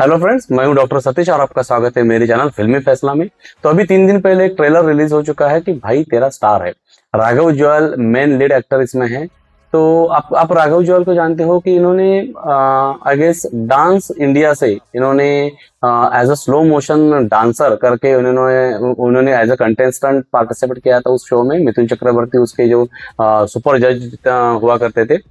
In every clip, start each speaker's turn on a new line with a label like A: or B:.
A: Hello friends, मैं हूं doctor Satish और आपका स्वागत है मेरे चैनल फिल्मी फैसला में। तो अभी 3 दिन पहले एक ट्रेलर रिलीज हो चुका है कि भाई तेरा स्टार है। राघव जुएल मेन लीड एक्टर इसमें है। तो आप राघव जुएल को जानते हो कि इन्होंने आई गेस डांस इंडिया से इन्होंने as a slow motion dancer करके उन्होंने उन्होंने एज अ कंटेस्टेंट पार्टिसिपेट किया था उस शो में। मिथुन चक्रवर्ती उसके जो सुपर जज हुआ करते थे।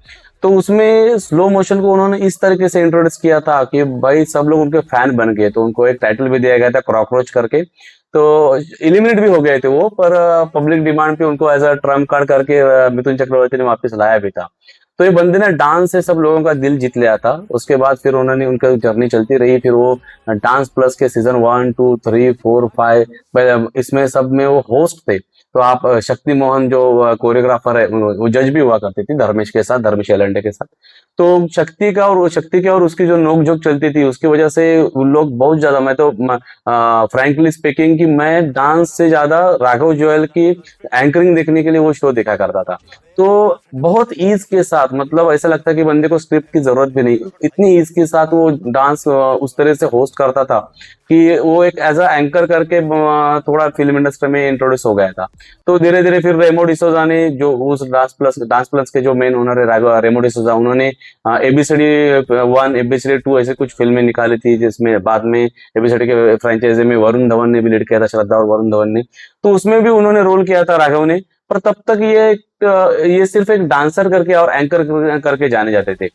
A: तो उसमें स्लो मोशन को उन्होंने इस तरीके से इंट्रोड्यूस किया था कि भाई सब लोग उनके फैन बन गए। तो उनको एक टाइटल भी दिया गया था कॉकरोच करके। तो एलिमिनेट भी हो गए थे वो, पर पब्लिक डिमांड पे उनको एज अ ट्रम्प कार्ड करके मिथुन चक्रवर्ती ने वापस लाया भी था। तो ये बंदे ने डांस से सब लोगों का दिल जीत लिया था। उसके बाद फिर उन्होंने उनका जर्नी चलती रही। फिर वो डांस प्लस के सीजन 1, 2, 3, 4, 5 इसमें सब में वो होस्ट थे। तो आप शक्ति मोहन जो कोरियोग्राफर है वो जज भी हुआ करती थी धर्मेश के साथ, धर्मेश एलंडे के साथ। तो शक्ति के और उसकी जो नोक झोंक चलती थी उसकी वजह से उन लोग बहुत ज्यादा, मैं तो फ्रैंकली स्पीकिंग कि मैं डांस से ज्यादा राघव जुएल की एंकरिंग देखने के लिए वो शो देखा करता था। तो बहुत ईज के साथ, मतलब ऐसा लगता है कि बंदे को स्क्रिप्ट की जरूरत भी नहीं, इतनी ईज के साथ वो डांस उस तरह से होस्ट करता था कि वो एक एज अ एंकर करके थोड़ा फिल्म इंडस्ट्री में इंट्रोड्यूस हो गया था। तो धीरे धीरे फिर रेमो डिसोजा ने, जो उस डांस प्लस के जो मेन ओनर है रेमो डिसोजा, उन्होंने ABCD 1 ABCD 2 ऐसे कुछ फिल्में निकाली थी, जिसमें बाद में एबीसीडी के फ्रेंचाइजी में वरुण धवन ने भी लीड किया था, श्रद्धा और वरुण धवन ने। तो उसमें भी उन्होंने रोल किया था राघव ने। पर तब तक ये सिर्फ एक डांसर करके और एंकर करके जाने जाते थे।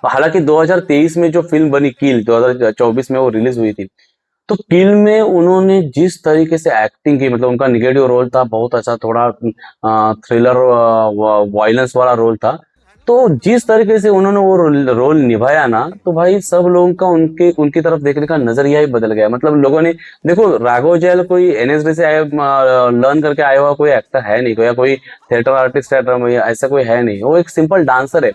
A: हालांकि 2023 में जो फिल्म बनी कील, 2024 में वो रिलीज हुई थी। तो कील में उन्होंने जिस तरीके से एक्टिंग की, मतलब उनका निगेटिव रोल था बहुत अच्छा, थोड़ा थ्रिलर वायलेंस वाला रोल था। तो जिस तरीके से उन्होंने वो रोल निभाया ना, तो भाई सब लोगों का उनके उनकी तरफ देखने का नजरिया ही बदल गया। मतलब लोगों ने, देखो राघव जुएल कोई NSD से लर्न करके आया हुआ कोई एक्टर है नहीं, कोई थिएटर आर्टिस्ट है, ऐसा कोई है नहीं। वो एक सिंपल डांसर है।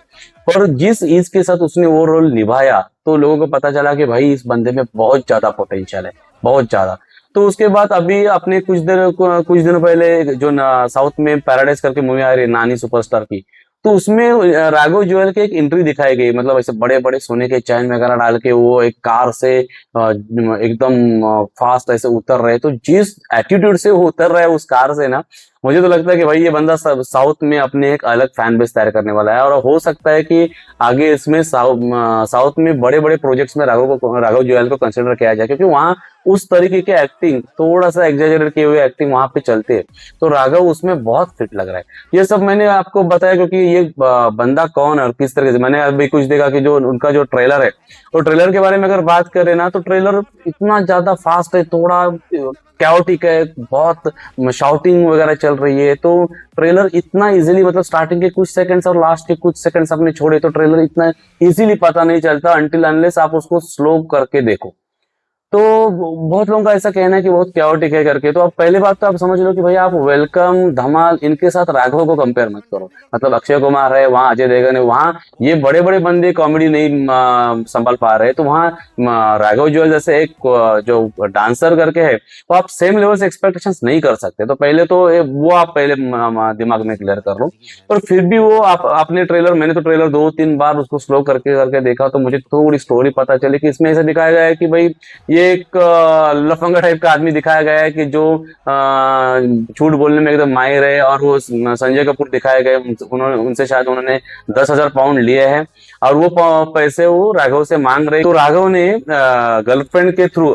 A: और जिस ईज के साथ उसने वो रोल निभाया, तो लोगों को पता चला कि भाई इस बंदे में बहुत ज्यादा पोटेंशियल है, बहुत ज्यादा। तो उसके बाद अभी अपने कुछ दिनों पहले जो साउथ में पैराडाइज करके मूवी आ रही है नानी सुपरस्टार की, तो उसमें राघव जुएल के एक एंट्री दिखाई गई। मतलब ऐसे बड़े बड़े सोने के चैन वगैरह डाल के वो एक कार से एकदम फास्ट ऐसे उतर रहे। तो जिस एटीट्यूड से वो उतर रहा है उस कार से ना, मुझे तो लगता है कि भाई ये बंदा साउथ में अपने एक अलग फैन बेस तैयार करने वाला है। और हो सकता है कि आगे इसमें साउथ में बड़े बड़े प्रोजेक्ट्स में राघव जुएल को कंसिडर किया जाए, क्योंकि वहां उस तरीके के एक्टिंग, थोड़ा सा एग्जेजरेट किए हुए एक्टिंग वहां पे चलते हैं। तो राघव उसमें बहुत फिट लग रहा है। ये सब मैंने आपको बताया क्योंकि ये बंदा कौन है और किस तरीके से, मैंने अभी कुछ देखा कि जो उनका जो ट्रेलर है, तो ट्रेलर के बारे में अगर बात करें ना, तो ट्रेलर इतना ज्यादा फास्ट है, थोड़ा कैओटिक है, बहुत शाउटिंग वगैरह चल रही है। तो ट्रेलर इतना इजीली, मतलब स्टार्टिंग के कुछ सेकंड्स और लास्ट के कुछ सेकंड्स आपने छोड़े तो ट्रेलर इतना इजीली पता नहीं चलता अनटिल अनलेस आप उसको स्लो करके देखो। तो बहुत लोगों का ऐसा कहना है कि बहुत क्याओटिक है करके। तो अब पहले बात तो आप समझ लो कि भाई आप वेलकम, धमाल, इनके साथ राघव को कंपेयर मत करो। मतलब अक्षय कुमार है वहाँ, अजय देवगन है वहाँ, ये बड़े बड़े बंदे कॉमेडी नहीं संभाल पा रहे। तो वहाँ राघव जुएल जैसे एक जो डांसर करके है, तो आप सेम लेवल से एक्सपेक्टेशंस नहीं कर सकते। तो पहले तो वो आप पहले दिमाग में क्लियर कर लो। पर फिर भी वो आपने ट्रेलर, मैंने तो ट्रेलर 2-3 बार उसको स्लो करके करके देखा, तो मुझे थोड़ी स्टोरी पता चली कि इसमें ऐसा दिखाया गया है कि भाई ये एक लफंगा टाइप का आदमी दिखाया गया है कि जो झूठ बोलने में एकदम माहिर है। और वो संजय कपूर दिखाए गए, उन्होंने उनसे शायद उन्होंने 10,000 पाउंड लिए हैं और वो पैसे वो राघव से मांग रहे। तो राघव ने गर्लफ्रेंड के थ्रू,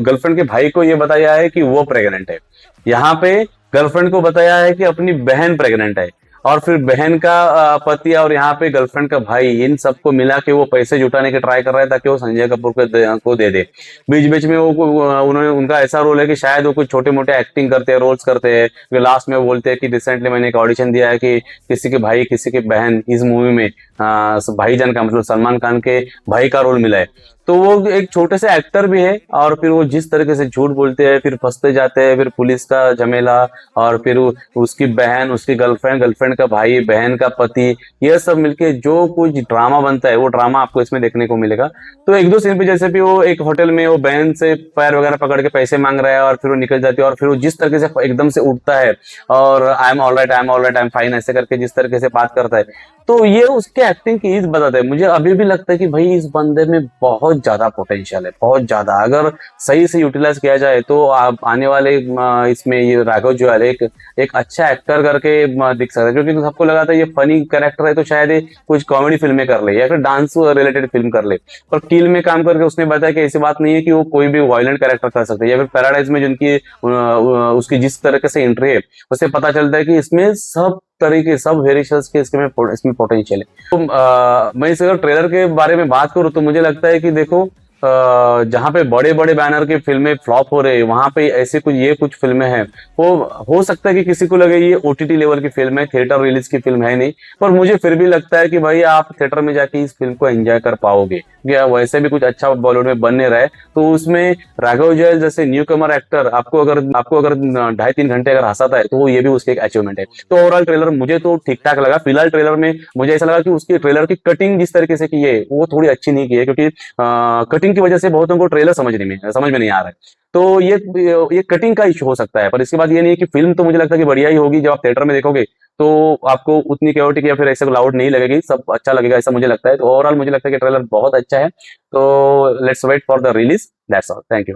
A: गर्लफ्रेंड के भाई को ये बताया है कि वो प्रेग्नेंट है। यहाँ पे गर्लफ्रेंड को बताया है कि अपनी बहन प्रेग्नेंट है। और फिर बहन का पति और यहाँ पे गर्लफ्रेंड का भाई, इन सबको मिला के वो पैसे जुटाने के ट्राई कर रहा है ताकि वो संजय कपूर को दे दे। बीच बीच में उन्होंने, उनका ऐसा रोल है कि शायद वो कुछ छोटे मोटे एक्टिंग करते हैं, रोल्स करते हैं। लास्ट में वो बोलते हैं कि रिसेंटली मैंने एक ऑडिशन दिया है कि किसी के भाई किसी की बहन इस मूवी में भाईजान का, मतलब सलमान खान के भाई का रोल मिला है। तो वो एक छोटे से एक्टर भी है। और फिर वो जिस तरीके से झूठ बोलते हैं, फिर फंसते जाते हैं, फिर पुलिस का झमेला, और फिर उसकी बहन, उसकी गर्लफ्रेंड, गर्लफ्रेंड का भाई, बहन का पति, ये सब मिलके जो कुछ ड्रामा बनता है वो ड्रामा आपको इसमें देखने को मिलेगा। तो एक दो सीन पे जैसे भी वो एक होटल में वो बहन से पैर वगैरह पकड़ के पैसे मांग रहा है और फिर वो निकल जाती है, और फिर वो जिस तरीके से एकदम से उठता है और I am all right, I am all right, I am fine ऐसे करके जिस तरीके से बात करता है, तो ये उसके एक्टिंग की चीज बताता है। मुझे अभी भी लगता है कि भाई इस बंदे में बहुत बहुत ज्यादा पोटेंशियल है, बहुत ज्यादा। अगर सही से यूटिलाइज किया जाए तो आप आने वाले इसमें ये राघव जुयाल एक एक अच्छा एक्टर करके दिख सकता है, क्योंकि सबको लगा था ये फनी कैरेक्टर है तो शायद ये कुछ कॉमेडी फिल्में कर ले या फिर डांस रिलेटेड फिल्म कर ले। पर किल में काम करके उसने बताया कि ऐसी बात नहीं है कि वो कोई भी वायलेंट कैरेक्टर कर सकते हैं, या फिर पैराडाइज में जिनकी उसकी जिस तरीके से एंट्री है उससे पता चलता है कि इसमें सब तरीके सब वेरिएशंस के इसमें पोटेंशियल है। तो मैं इस अगर ट्रेलर के बारे में बात करूँ तो मुझे लगता है कि देखो जहाँ पे बड़े बड़े बैनर की फिल्में फ्लॉप हो रही है वहां पे ऐसे कुछ फिल्में हैं, वो हो सकता है कि किसी को लगे ये ओटीटी लेवल की फिल्म है, थिएटर रिलीज की फिल्म है नहीं, पर मुझे फिर भी लगता है कि भाई आप थिएटर में जाके इस फिल्म को एंजॉय कर पाओगे, या वैसे भी कुछ अच्छा बॉलीवुड में बनने रहा है तो उसमें राघव जुयाल जैसे न्यू कमर एक्टर आपको अगर 2.5-3 घंटे अगर हंसाता है तो ये भी उसकी एक अचीवमेंट है। तो ओवरऑल ट्रेलर मुझे तो ठीक ठाक लगा। फिलहाल ट्रेलर में मुझे ऐसा लगा कि उसकी ट्रेलर की कटिंग जिस तरीके से की है वो थोड़ी अच्छी नहीं की है, क्योंकि कटिंग की वजह से बहुतों को ट्रेलर समझ में नहीं आ रहा है। तो ये कटिंग का इशू हो सकता है, पर इसके बाद ये नहीं है कि फिल्म तो मुझे लगता है कि बढ़िया ही होगी। जब आप थिएटर में देखोगे तो आपको उतनी क्योटिक या फिर ऐसे लाउड नहीं लगेगी, सब अच्छा लगेगा ऐसा मुझे लगता है। तो ओवरऑल मुझे लगता है कि ट्रेलर बहुत अच्छा है। तो let's wait for the release, that's all, thank you.